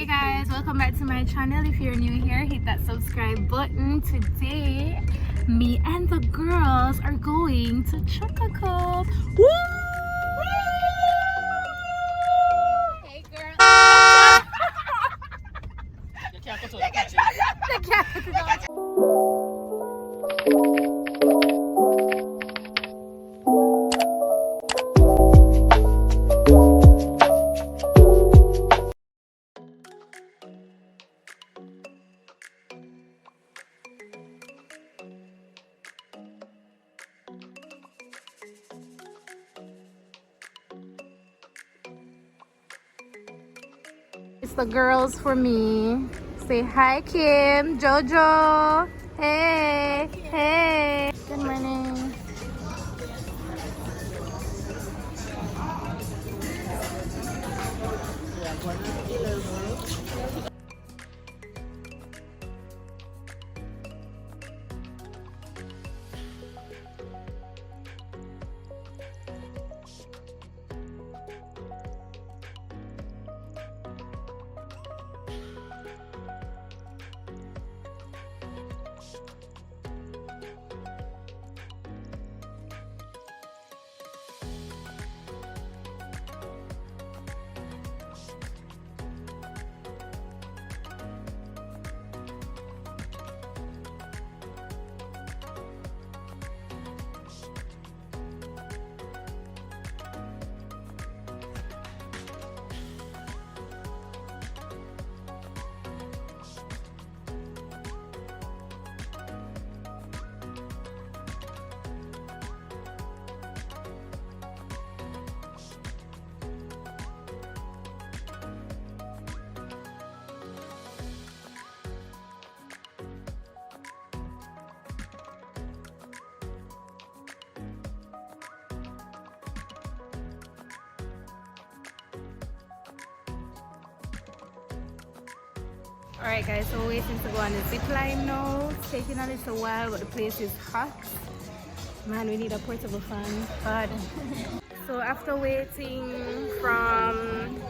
Hey guys, welcome back to my channel. If you're new here, hit that subscribe button. Today me and the girls are going to Chukka. Woo! Hey girls. You can't go to the kitchen. It's the girls for me. Say hi, Kim, Jojo. Hey, hey. Good morning. Alright guys, so we're waiting to go on the zip line now. It's taking a little while, but the place is hot. Man, we need a portable fan. God. So after waiting from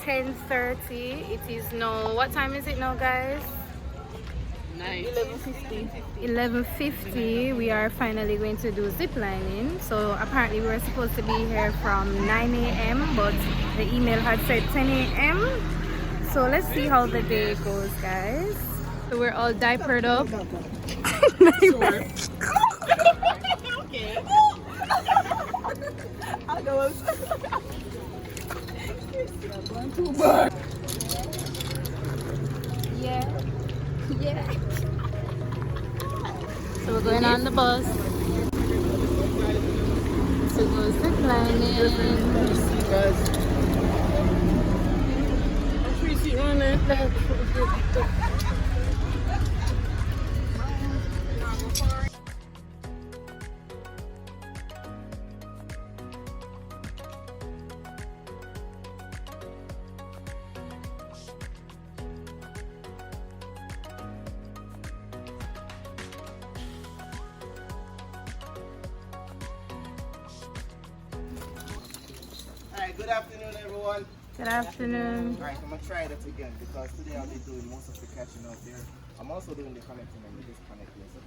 10:30, it is now, what time is it now guys? 11:50. We are finally going to do zip lining. So apparently we were supposed to be here from 9 a.m. but the email had said 10 a.m. So let's see how the day goes, guys. So we're all diapered up. Sure. Okay. I'll go Yeah. Yeah. So we're going on the bus to go zip lining. Alright, good afternoon everyone. Good afternoon. Alright, I'm gonna try that again because today I'll be doing most of the catching out there. I'm also doing the connecting and the disconnecting. So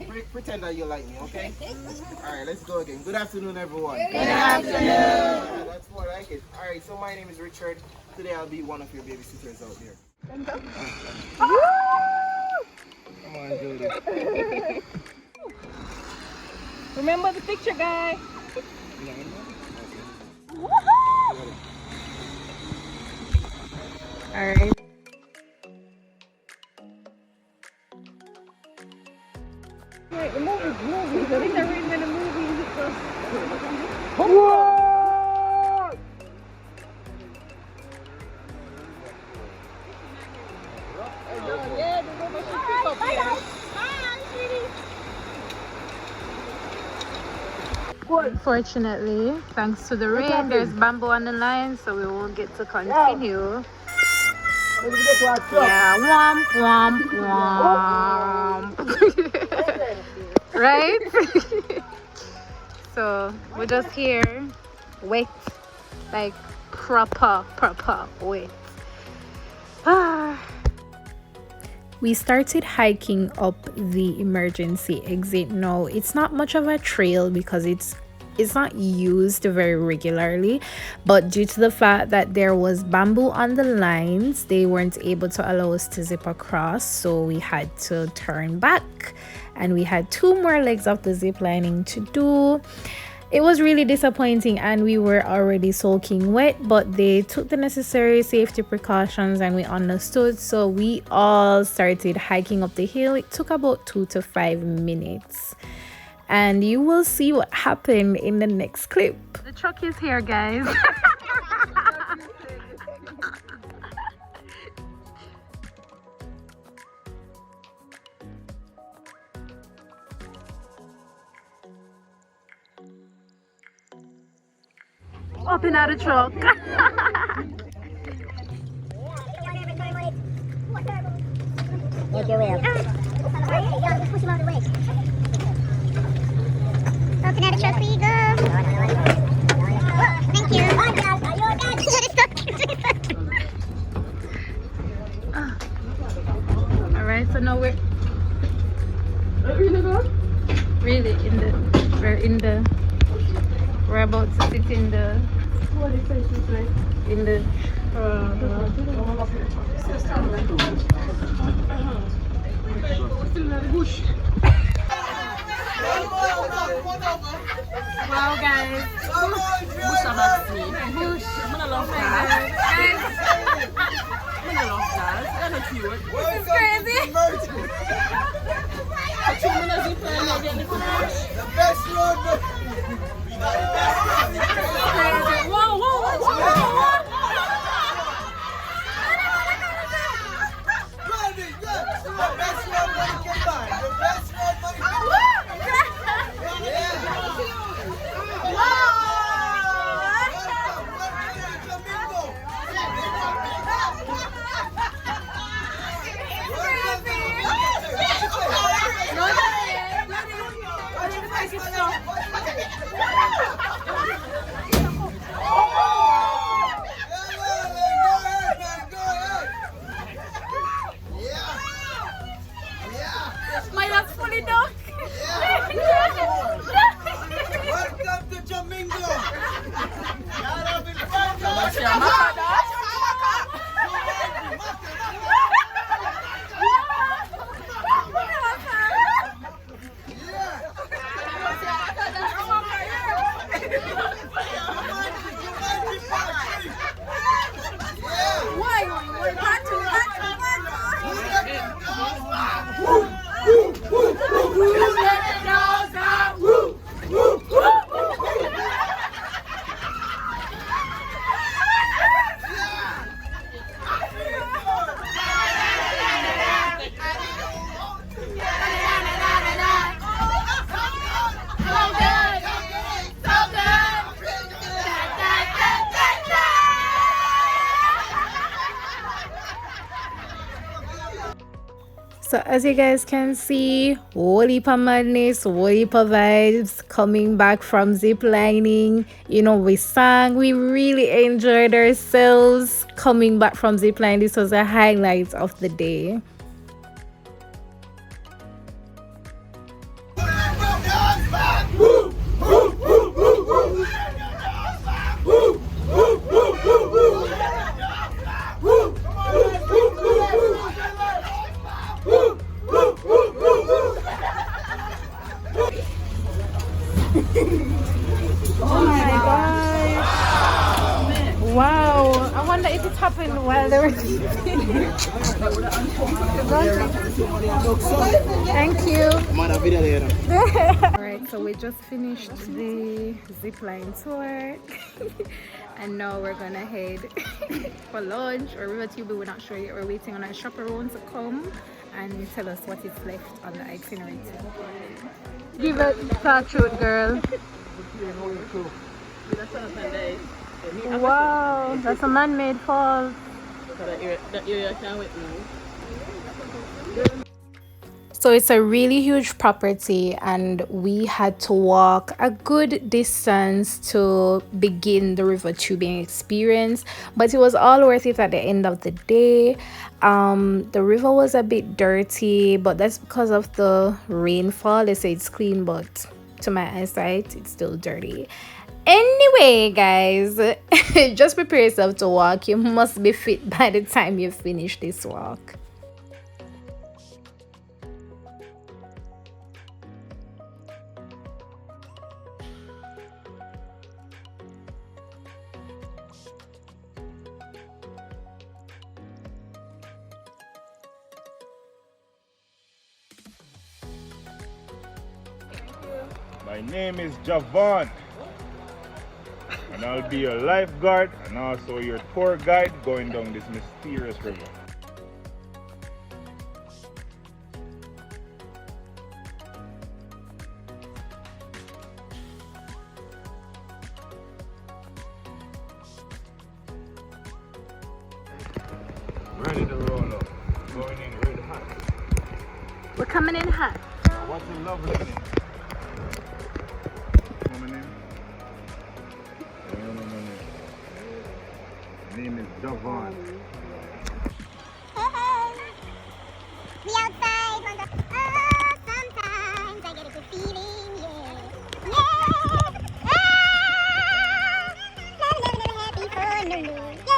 please pretend that you like me, okay? Alright, let's go again. Good afternoon everyone. Good afternoon. Yeah, that's more like it. Alright, so my name is Richard. Today I'll be one of your babysitters out there. Come on, Julie. Remember the picture, guy. Alright. Wait, the movie's movies. I think they're reading in the movies. Yeah, the movie should pick up here. Hi, sweetie. Unfortunately, thanks to the rain, there's bamboo on the line, so we won't get to continue. Yeah, womp, womp, womp. Right? So, we're just here, wet, like proper wait. We started hiking up the emergency exit. Now it's not much of a trail because it's not used very regularly, but due to the fact that there was bamboo on the lines, they weren't able to allow us to zip across, so we had to turn back and we had 2 more legs of the zip lining to do. It was really disappointing and we were already soaking wet, but they took the necessary safety precautions and we understood, so we all started hiking up the hill. It took about 2 to 5 minutes and you will see what happened in the next clip. The truck is here, guys. Up in the truck. Make your way up. Push him out of the way. Open out the truck, where you go? Thank you. Alright, so now we're really we're about to sit in the wow, guys. Bush about me. Bush. I'm gonna love that. I'm gonna love that. That's not cute. This is crazy. The best road. Whoa, whoa, whoa. Welcome to Jamaica. So as you guys can see, whole heap of madness, whole heap of vibes coming back from zip lining. You know, we sang, we really enjoyed ourselves coming back from zip line. This was a highlight of the day. Oh my gosh. Wow. I wonder if it happened while they were Thank you. Alright, so we just finished the zipline tour and now we're gonna head for lunch or river tube. We're not sure yet. We're waiting on our chaperone to come and tell us what is left on the itinerary. Give it that truth, girl. Wow, that's a man-made falls. So it's a really huge property, and we had to walk a good distance to begin the river tubing experience, but it was all worth it at the end of the day. The river was a bit dirty, but that's because of the rainfall. They say it's clean, but to my eyesight it's still dirty. Anyway, guys, just prepare yourself to walk. You must be fit by the time you finish this walk. My name is Javon, and I'll be your lifeguard and also your tour guide going down this mysterious river. Ready to roll up. Going in red hot. We're coming in hot. What's the lovely name? Coming in. My name is Javon. We outside on the sometimes I get a good feeling, yeah. Yeah. Ah, never had before, no, no, yeah.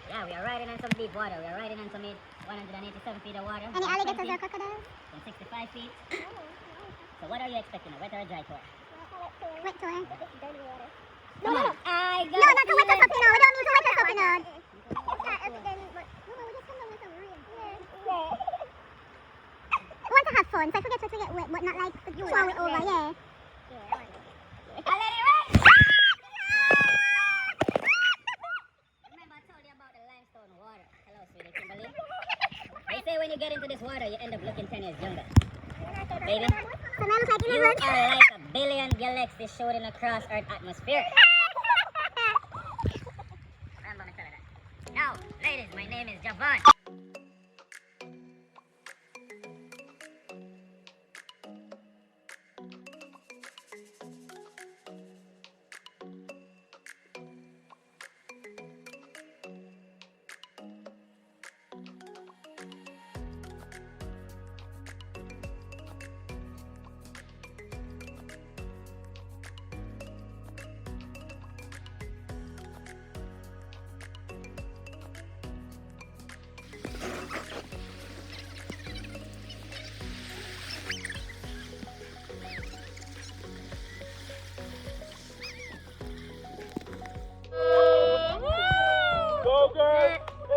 Yeah, we are riding on some deep water. We are riding on some 187 feet of water. Any alligators or crocodiles? Some 65 feet. So what are you expecting? A wet or a dry tour? Wet tour. No, no, no. No, not a wet or something. No, we don't need to wet or something. No. We want to have fun, so I forget to get wet, but not like throw it over, yeah. Remember I told you about the limestone water. Hello, sweetie Kimberly. They say when you get into this water, you end up looking 10 years younger. Baby, you are like a billion galaxies shooting across Earth's atmosphere. Remember me telling that. Now, ladies, my name is Javon.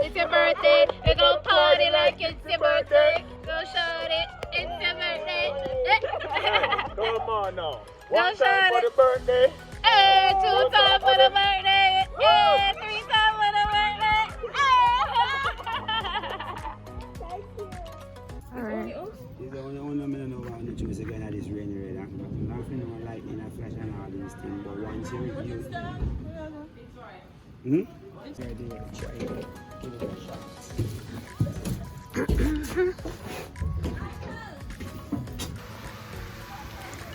It's your birthday. We gon' party like it's your birthday. Go shout it. It's your birthday. Come on now. Go One shout time for it. the birthday. Hey, 2 times for the birthday. Hey, 3 times for the birthday. Alright. It's the only man know about the choose again at this rainy red. I'm laughing on lightning and flash and all these things, but once you review.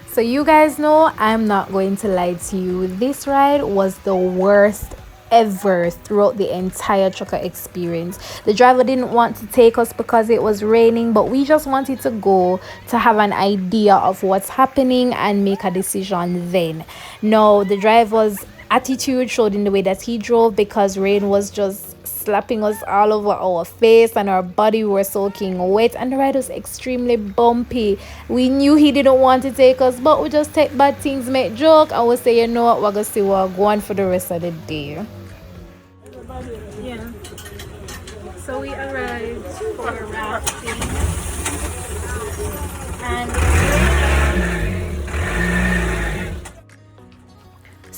So you guys know I'm not going to lie to you. This ride was the worst ever throughout the entire Chukka experience. The driver didn't want to take us because it was raining, but we just wanted to go to have an idea of what's happening and make a decision then. No, the driver's attitude showed in the way that he drove, because rain was just slapping us all over our face and our body were soaking wet, and the ride was extremely bumpy. We knew he didn't want to take us, but we just take bad things, make joke, and we say, you know what, we're gonna see what we're going for the rest of the day. Yeah, so we arrived for rafting, and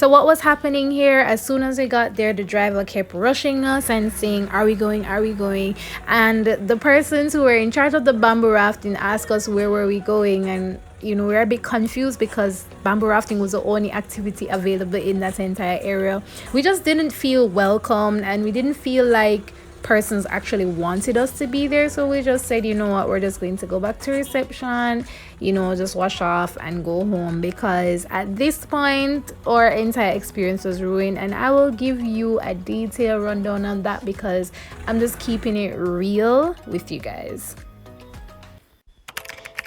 So what was happening here, as soon as we got there, the driver kept rushing us and saying, are we going, are we going? And the persons who were in charge of the bamboo rafting asked us where were we going, and we were a bit confused because bamboo rafting was the only activity available in that entire area. We just didn't feel welcomed, and we didn't feel like persons actually wanted us to be there. So we just said, you know what, we're just going to go back to reception, just wash off and go home, because at this point our entire experience was ruined. And I will give you a detailed rundown on that because I'm just keeping it real with you guys.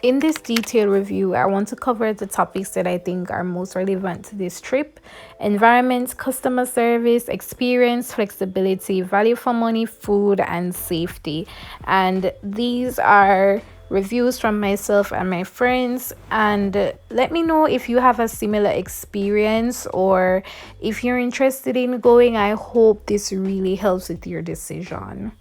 In this detailed review, I want to cover the topics that I think are most relevant to this trip: environment, customer service, experience, flexibility, value for money, food, and safety. And these are reviews from myself and my friends, and let me know if you have a similar experience or if you're interested in going. I hope this really helps with your decision.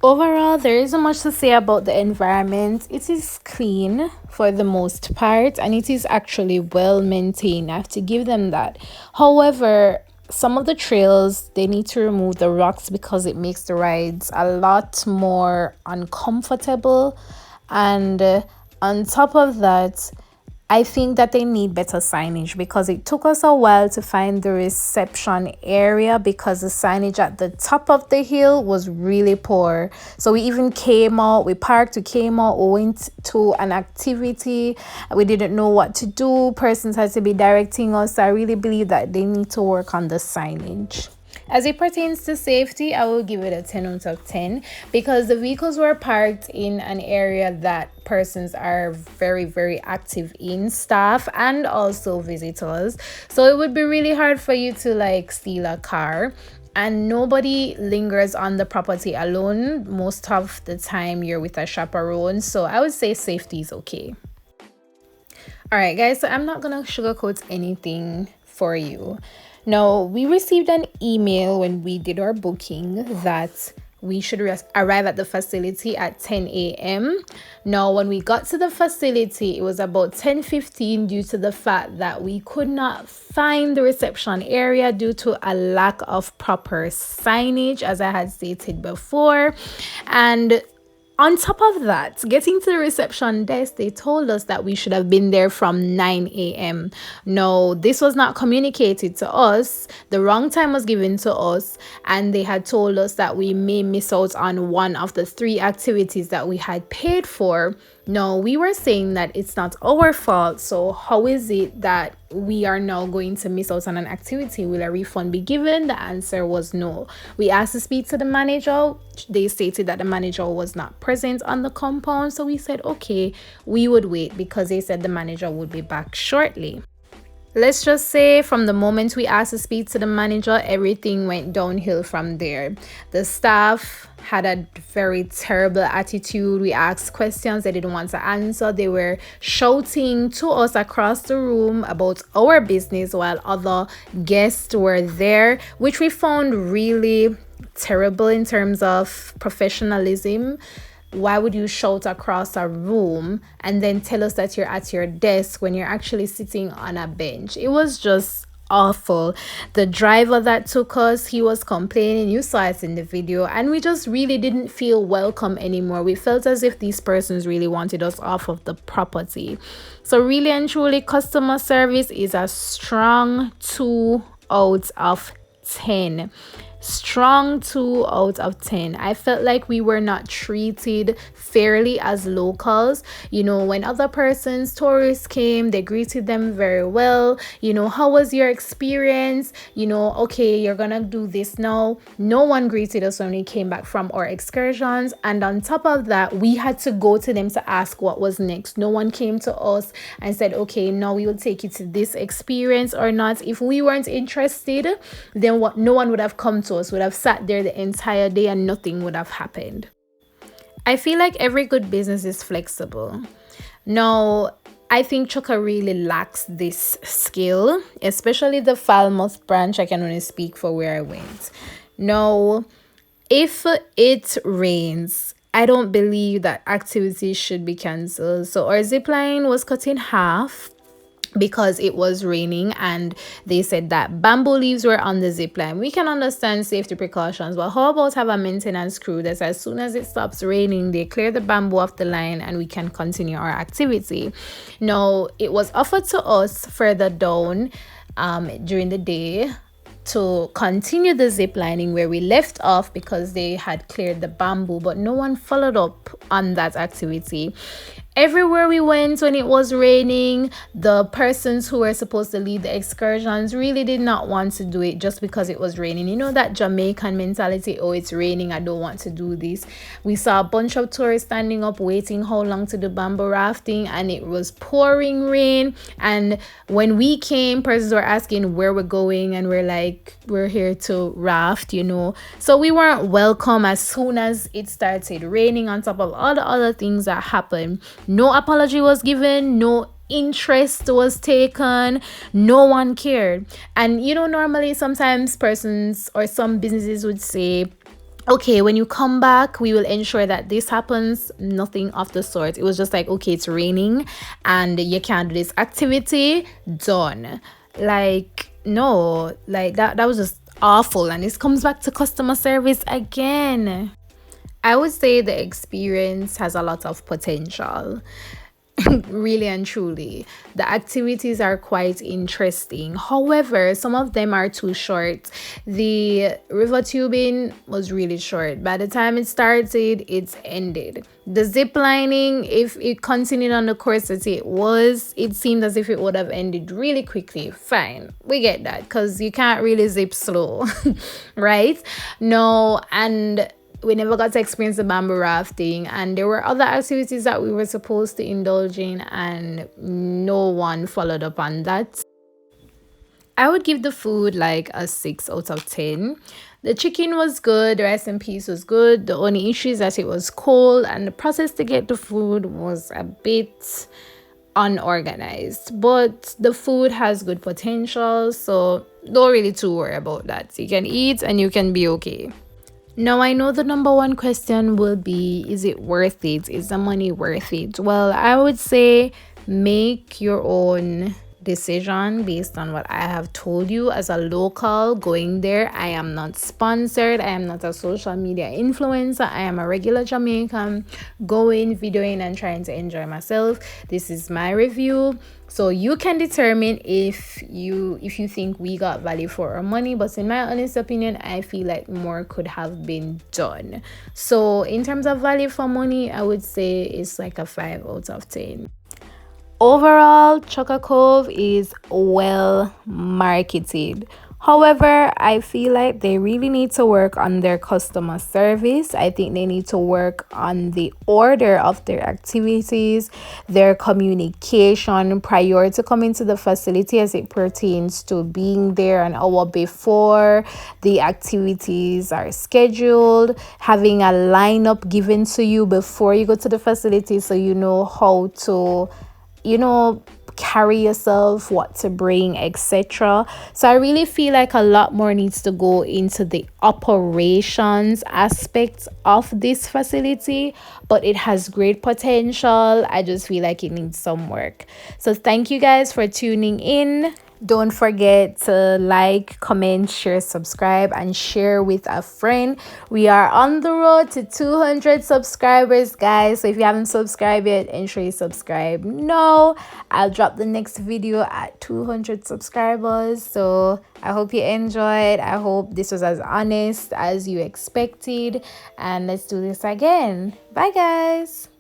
Overall, there isn't much to say about the environment. It is clean for the most part, and it is actually well maintained. I have to give them that. However, some of the trails, they need to remove the rocks because it makes the rides a lot more uncomfortable. And on top of that, I think that they need better signage, because it took us a while to find the reception area because the signage at the top of the hill was really poor. So we even came out, we parked, we came out, we went to an activity, we didn't know what to do. Persons had to be directing us. So I really believe that they need to work on the signage. As it pertains to safety, I will give it a 10 out of 10 because the vehicles were parked in an area that persons are very, very active in, staff and also visitors. So it would be really hard for you to steal a car. And nobody lingers on the property alone. Most of the time you're with a chaperone. So I would say safety is okay. All right, guys, so I'm not going to sugarcoat anything for you. Now, we received an email when we did our booking that we should arrive at the facility at 10 a.m. Now, when we got to the facility, it was about 10:15 due to the fact that we could not find the reception area due to a lack of proper signage, as I had stated before. And on top of that, getting to the reception desk, they told us that we should have been there from 9 a.m. No, this was not communicated to us. The wrong time was given to us, and they had told us that we may miss out on one of the 3 activities that we had paid for. No, we were saying that it's not our fault. So how is it that we are now going to miss out on an activity? Will a refund be given? The answer was no. We asked to speak to the manager. They stated that the manager was not present on the compound. So we said, okay, we would wait because they said the manager would be back shortly. Let's just say from the moment we asked to speak to the manager, everything went downhill from there. The staff had a very terrible attitude. We asked questions they didn't want to answer. They were shouting to us across the room about our business while other guests were there, which we found really terrible in terms of professionalism. Why would you shout across a room and then tell us that you're at your desk when you're actually sitting on a bench? It was just awful. The driver that took us, he was complaining. You saw it in the video, and we just really didn't feel welcome anymore. We felt as if these persons really wanted us off of the property. So really and truly, customer service is a strong 2 out of 10. Strong 2 out of 10. I felt like we were not treated fairly as locals. When other persons, tourists came, they greeted them very well. How was your experience? Okay, you're gonna do this now. No one greeted us when we came back from our excursions. And on top of that, we had to go to them to ask what was next. No one came to us and said, okay, now we will take you to this experience or not. If we weren't interested, then no one would have come to us, would have sat there the entire day and nothing would have happened. I feel like every good business is flexible. Now, I think Chukka really lacks this skill, especially the Falmouth branch. I can only speak for where I went. Now, if it rains, I don't believe that activities should be cancelled. So our zipline was cut in half. because it was raining, and they said that bamboo leaves were on the zip line. We can understand safety precautions, but how about have a maintenance crew that as soon as it stops raining, they clear the bamboo off the line and we can continue our activity. Now, it was offered to us further down during the day to continue the zip lining where we left off because they had cleared the bamboo, but no one followed up on that activity. Everywhere we went when it was raining, the persons who were supposed to lead the excursions really did not want to do it just because it was raining. You know that Jamaican mentality, oh, it's raining, I don't want to do this. We saw a bunch of tourists standing up waiting how long to do bamboo rafting, and it was pouring rain. And when we came, persons were asking where we're going, and we're like, we're here to raft, you know. So we weren't welcome as soon as it started raining, on top of all the other things that happened. No apology was given, no interest was taken, no one cared. And you know, normally sometimes persons or some businesses would say, okay, when you come back, we will ensure that this happens. Nothing of the sort. It was just like, okay, it's raining and you can't do this activity, done. Like, no, like that was just awful. And this comes back to customer service again. I would say the experience has a lot of potential. Really and truly, the activities are quite interesting. However, some of them are too short. The river tubing was really short. By the time it started, it's ended. The zip lining, if it continued on the course that it was, it seemed as if it would have ended really quickly. Fine, we get that, because you can't really zip slow. Right? No, and we never got to experience the bamboo rafting, and there were other activities that we were supposed to indulge in, and no one followed up on that. I would give the food like a 6 out of 10. The chicken was good, the rice and peas was good. The only issue is that it was cold, and the process to get the food was a bit unorganized, but the food has good potential, so don't really too worry about that. You can eat and you can be okay. Now, I know the number one question will be, is it worth it? Is the money worth it? Well, I would say make your own decision based on what I have told you. As a local going there, I am not sponsored. I am not a social media influencer. I am a regular Jamaican going, videoing, and trying to enjoy myself. This is my review. So you can determine if you think we got value for our money, but in my honest opinion, I feel like more could have been done. So in terms of value for money, I would say it's like a 5 out of 10. Overall, Chukka Cove is well marketed. However, I feel like they really need to work on their customer service. I think they need to work on the order of their activities, their communication prior to coming to the facility as it pertains to being there an hour before the activities are scheduled, having a lineup given to you before you go to the facility so you know how to, carry yourself, what to bring, etc. So I really feel like a lot more needs to go into the operations aspects of this facility, but it has great potential. I just feel like it needs some work. So thank you guys for tuning in. Don't forget to like, comment, share, subscribe, and share with a friend. We are on the road to 200 subscribers, guys. So if you haven't subscribed yet, ensure you subscribe. No, I'll drop the next video at 200 subscribers. So I hope you enjoyed. I hope this was as honest as you expected. And let's do this again. Bye, guys.